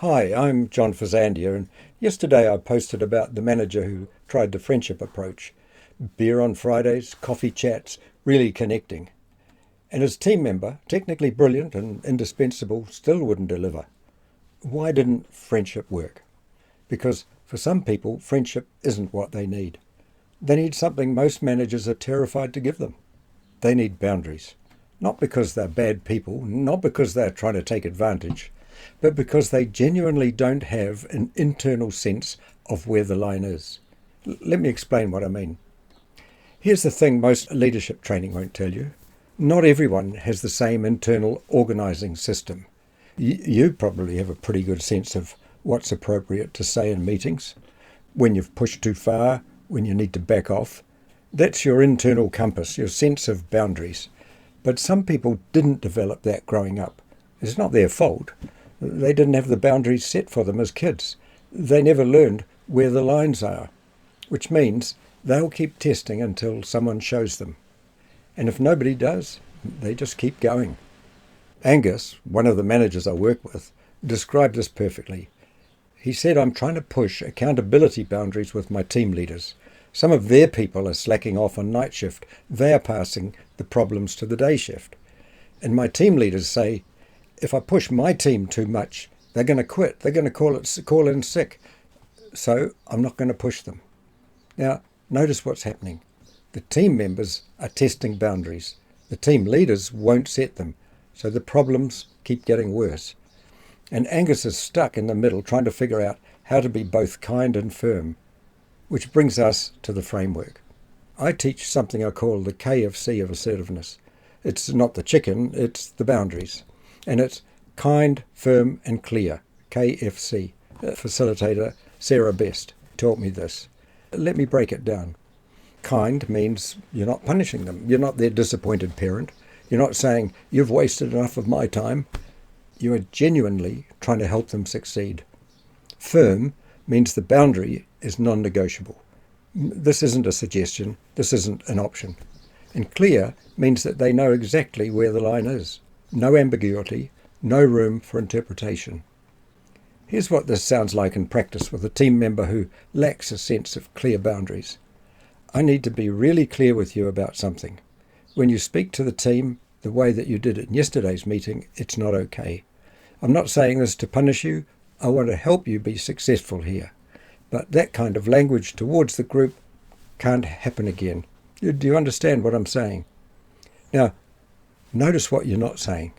Hi, I'm John Faisandier, and yesterday I posted about the manager who tried the friendship approach. Beer on Fridays, coffee chats, really connecting. And his team member, technically brilliant and indispensable, still wouldn't deliver. Why didn't friendship work? Because for some people, friendship isn't what they need. They need something most managers are terrified to give them. They need boundaries. Not because they're bad people, not because they're trying to take advantage, but because they genuinely don't have an internal sense of where the line is. Let me explain what I mean. Here's the thing most leadership training won't tell you. Not everyone has the same internal organising system. You probably have a pretty good sense of what's appropriate to say in meetings, when you've pushed too far, when you need to back off. That's your internal compass, your sense of boundaries. But some people didn't develop that growing up. It's not their fault. They didn't have the boundaries set for them as kids. They never learned where the lines are, which means they'll keep testing until someone shows them. And if nobody does, they just keep going. Angus, one of the managers I work with, described this perfectly. He said, I'm trying to push accountability boundaries with my team leaders. Some of their people are slacking off on night shift. They are passing the problems to the day shift. And my team leaders say, if I push my team too much, they're going to quit. They're going to call in sick. So I'm not going to push them. Now, notice what's happening. The team members are testing boundaries. The team leaders won't set them. So the problems keep getting worse. And Angus is stuck in the middle trying to figure out how to be both kind and firm. Which brings us to the framework. I teach something I call the KFC of assertiveness. It's not the chicken, it's the boundaries. And it's kind, firm and clear, KFC. Facilitator Sarah Best taught me this. Let me break it down. Kind means you're not punishing them. You're not their disappointed parent. You're not saying, you've wasted enough of my time. You are genuinely trying to help them succeed. Firm means the boundary is non-negotiable. This isn't a suggestion. This isn't an option. And clear means that they know exactly where the line is. No ambiguity, no room for interpretation. Here's what this sounds like in practice with a team member who lacks a sense of clear boundaries. I need to be really clear with you about something. When you speak to the team the way that you did it in yesterday's meeting, it's not okay. I'm not saying this to punish you. I want to help you be successful here. But that kind of language towards the group can't happen again. Do you understand what I'm saying? Now, notice what you're not saying.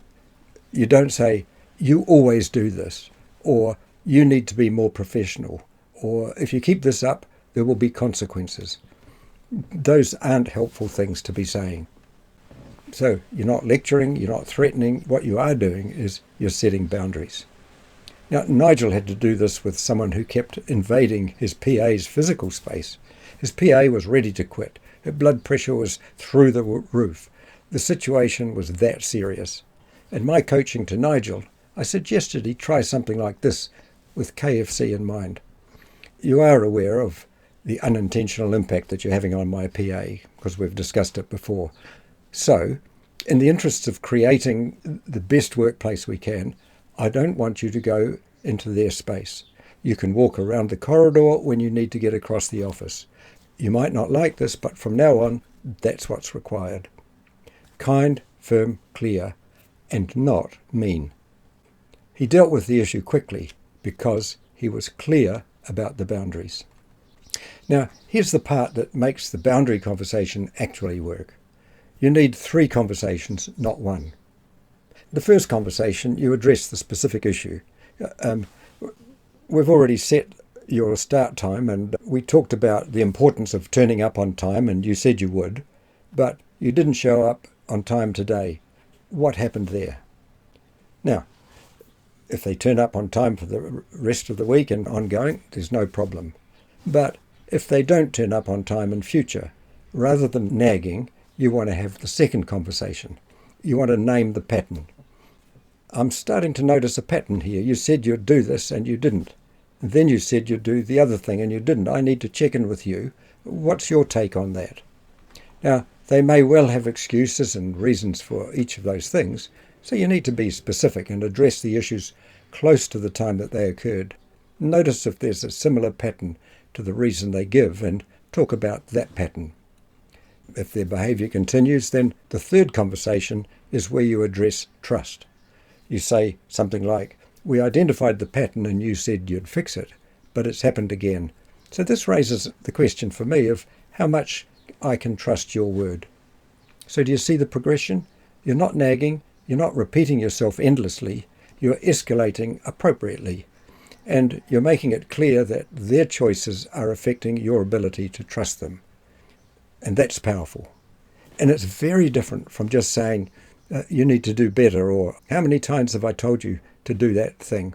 You don't say, you always do this, or you need to be more professional, or if you keep this up, there will be consequences. Those aren't helpful things to be saying. So you're not lecturing, you're not threatening. What you are doing is you're setting boundaries. Now, Nigel had to do this with someone who kept invading his PA's physical space. His PA was ready to quit. Her blood pressure was through the roof. The situation was that serious. In my coaching to Nigel, I suggested he try something like this with KFC in mind. You are aware of the unintentional impact that you're having on my PA, because we've discussed it before. So, in the interests of creating the best workplace we can, I don't want you to go into their space. You can walk around the corridor when you need to get across the office. You might not like this, but from now on, that's what's required. Kind, firm, clear, and not mean. He dealt with the issue quickly because he was clear about the boundaries. Now, here's the part that makes the boundary conversation actually work. You need 3 conversations, not 1. The first conversation, you address the specific issue. We've already set your start time, and we talked about the importance of turning up on time, and you said you would, but you didn't show up on time today. What happened there? Now, if they turn up on time for the rest of the week and ongoing, there's no problem. But if they don't turn up on time in future, rather than nagging, you want to have the second conversation. You want to name the pattern. I'm starting to notice a pattern here. You said you'd do this and you didn't. And then you said you'd do the other thing and you didn't. I need to check in with you. What's your take on that? Now, they may well have excuses and reasons for each of those things, so you need to be specific and address the issues close to the time that they occurred. Notice if there's a similar pattern to the reason they give and talk about that pattern. If their behaviour continues, then the third conversation is where you address trust. You say something like, "We identified the pattern and you said you'd fix it, but it's happened again." So this raises the question for me of how much I can trust your word. So do you see the progression? You're not nagging, you're not repeating yourself endlessly, you're escalating appropriately, and you're making it clear that their choices are affecting your ability to trust them. And that's powerful. And it's very different from just saying, you need to do better, or how many times have I told you to do that thing?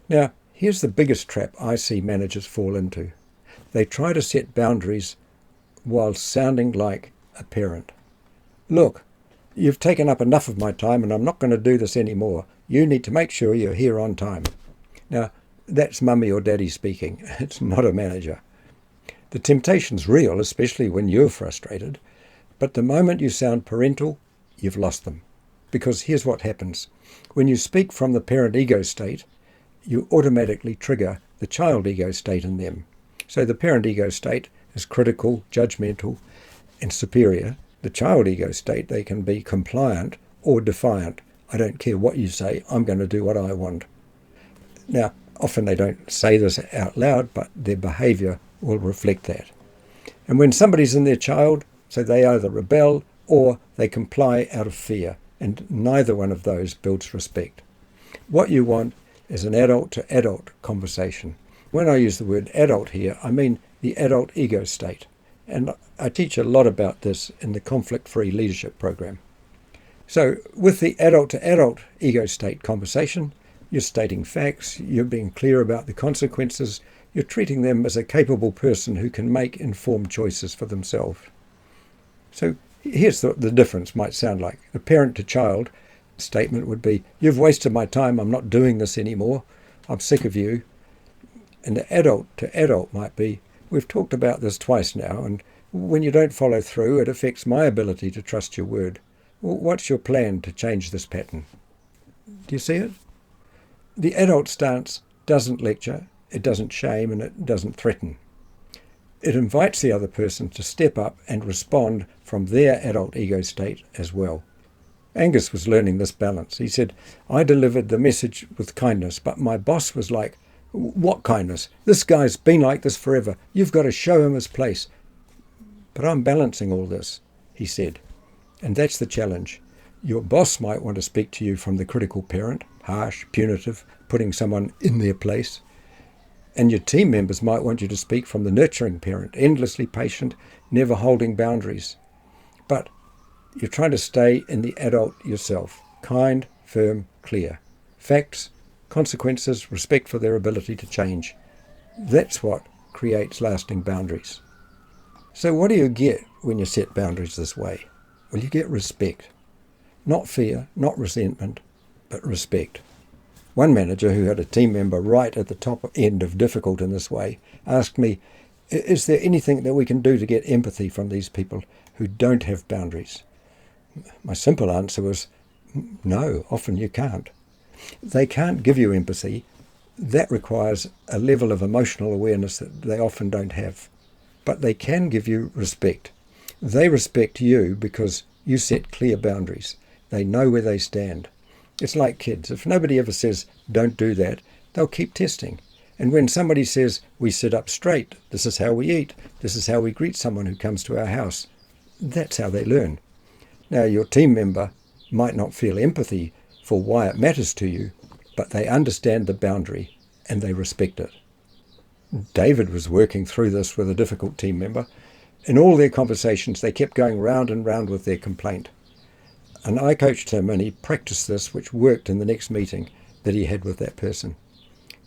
Now, here's the biggest trap I see managers fall into. They try to set boundaries while sounding like a parent. "Look, you've taken up enough of my time and I'm not going to do this anymore. You need to make sure you're here on time." Now, that's mummy or daddy speaking. It's not a manager. The temptation's real, especially when you're frustrated. But the moment you sound parental, you've lost them. Because here's what happens. When you speak from the parent ego state, you automatically trigger the child ego state in them. So the parent ego state is critical, judgmental, and superior. The child ego state, they can be compliant or defiant. "I don't care what you say, I'm going to do what I want." Now, often they don't say this out loud, but their behaviour will reflect that. And when somebody's in their child, so they either rebel or they comply out of fear, and neither one of those builds respect. What you want is an adult-to-adult conversation. When I use the word adult here, I mean the adult ego state. And I teach a lot about this in the conflict-free leadership program. So with the adult-to-adult ego state conversation, you're stating facts, you're being clear about the consequences, you're treating them as a capable person who can make informed choices for themselves. So here's the difference might sound like. The parent-to-child statement would be, "You've wasted my time, I'm not doing this anymore, I'm sick of you." And the adult-to-adult might be, "We've talked about this twice now, and when you don't follow through, it affects my ability to trust your word. What's your plan to change this pattern?" Do you see it? The adult stance doesn't lecture, it doesn't shame, and it doesn't threaten. It invites the other person to step up and respond from their adult ego state as well. Angus was learning this balance. He said, "I delivered the message with kindness, but my boss was like, 'What kindness? This guy's been like this forever. You've got to show him his place.' But I'm balancing all this," he said. And that's the challenge. Your boss might want to speak to you from the critical parent, harsh, punitive, putting someone in their place. And your team members might want you to speak from the nurturing parent, endlessly patient, never holding boundaries. But you're trying to stay in the adult yourself, kind, firm, clear. Facts, consequences, respect for their ability to change. That's what creates lasting boundaries. So what do you get when you set boundaries this way? Well, you get respect. Not fear, not resentment, but respect. One manager who had a team member right at the top end of difficult in this way asked me, "Is there anything that we can do to get empathy from these people who don't have boundaries?" My simple answer was, no, often you can't. They can't give you empathy. That requires a level of emotional awareness that they often don't have. But they can give you respect. They respect you because you set clear boundaries. They know where they stand. It's like kids. If nobody ever says, "Don't do that," they'll keep testing. And when somebody says, "We sit up straight, this is how we eat, this is how we greet someone who comes to our house," that's how they learn. Now, your team member might not feel empathy for why it matters to you, but they understand the boundary and they respect it. David was working through this with a difficult team member. In all their conversations, they kept going round and round with their complaint. And I coached him, and he practiced this, which worked in the next meeting that he had with that person.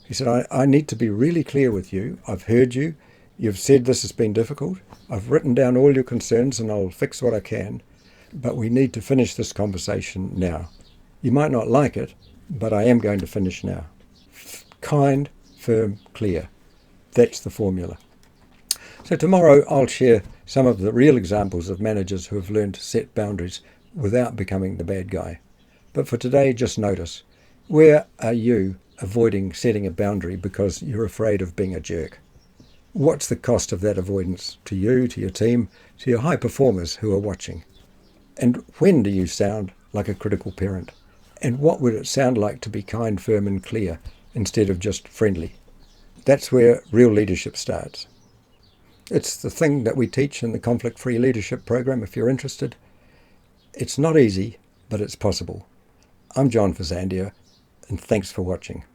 He said, I need to be really clear with you. I've heard you. You've said this has been difficult. I've written down all your concerns, and I'll fix what I can. But we need to finish this conversation now. You might not like it, but I am going to finish now." Kind, firm, clear. That's the formula. So tomorrow I'll share some of the real examples of managers who have learned to set boundaries without becoming the bad guy. But for today, just notice, Where are you avoiding setting a boundary because you're afraid of being a jerk? What's the cost of that avoidance to you, to your team, to your high performers who are watching? And when do you sound like a critical parent? And what would it sound like to be kind, firm and clear instead of just friendly? That's where real leadership starts. It's the thing that we teach in the conflict-free leadership program if you're interested. It's not easy, but it's possible. I'm Faisandier, and thanks for watching.